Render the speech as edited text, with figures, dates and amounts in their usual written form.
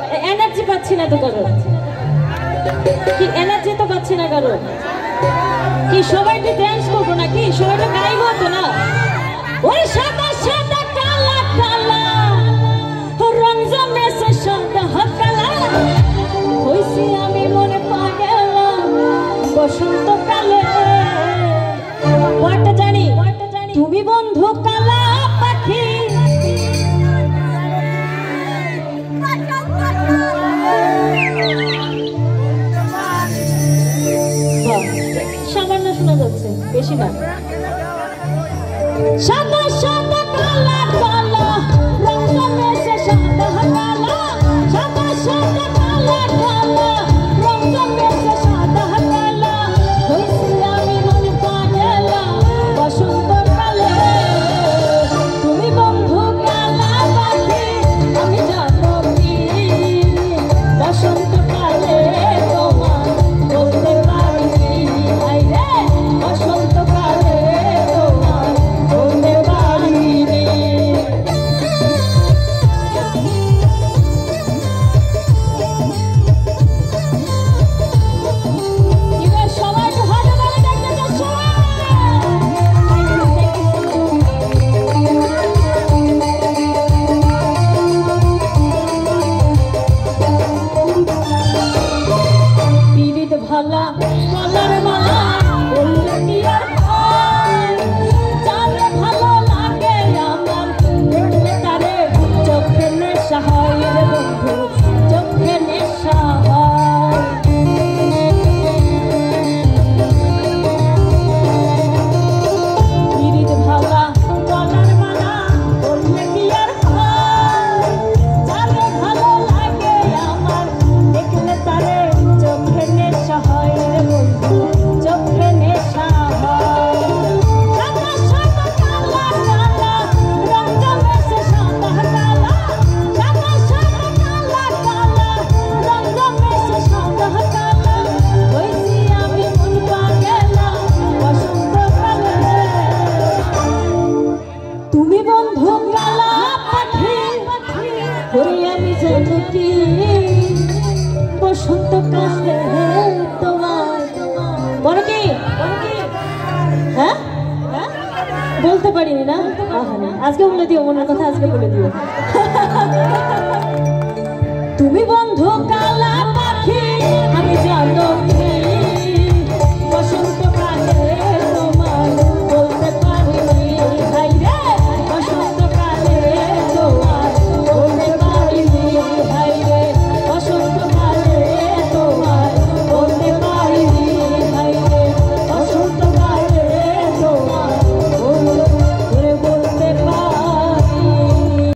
ভাই এনার্জি পাচ্ছি না তো কারো কি এনার্জি তো পাচ্ছি না কারো কি সবাই কি ডান্স করবো নাকি সবাই তো গাইবো তো না ওই সাদা সাদা কালা কালা রং জমেছে সাদা কালা হইছি আমি মনে পাগল বসন্তকালে ওটা জানি তুমি বন্ধু কালা পাখি সামান্য শোনা যাচ্ছে বেশি না সাদা সাদা কালা কালা রং জমেছে সাদা কালা সাদা সাদা কালা কালা রং জমেছে সাদা কালা হইছি আমি মনে পাগল বসন্তকালে তুমি বন্ধু কালা পাখি আমি জানো কি বসন্তকালে তোমার বলতে পারি আইরে বসন্তকালে তোমার বলতে পারি সবাই তো হাতে ধরে দেখতে চাচ্ছ পীড়িত ভালা গলার মালা বললে কি আর হয় যারে ভালো লাগে আমার দেখলে তারে চোখে নেশা হয় রে বন্ধু চোখে নেশা হয় পীড়িত ভালা গলার মালা বললে কি আর হয় যারে ভালো লাগে আমার দেখলে তারে চোখে নেশা হয় রে বন্ধু চোখে নেশা হয় সাদা সাদা কালা কালা রং জমেছে সাদা কালা সাদা সাদা কালা কালা রং জমেছে সাদা কালা হইছি আমি মন পাগল বসন্তকালে তুমি বন্ধু কালা পাখি হই আমি জানো কি বসন্তকালে তোমার বড় কি হ্যাঁ বলতে পারিনি না আজকে বলে দিও মনের কথা আজকে বলে দিও তুমি বন্ধু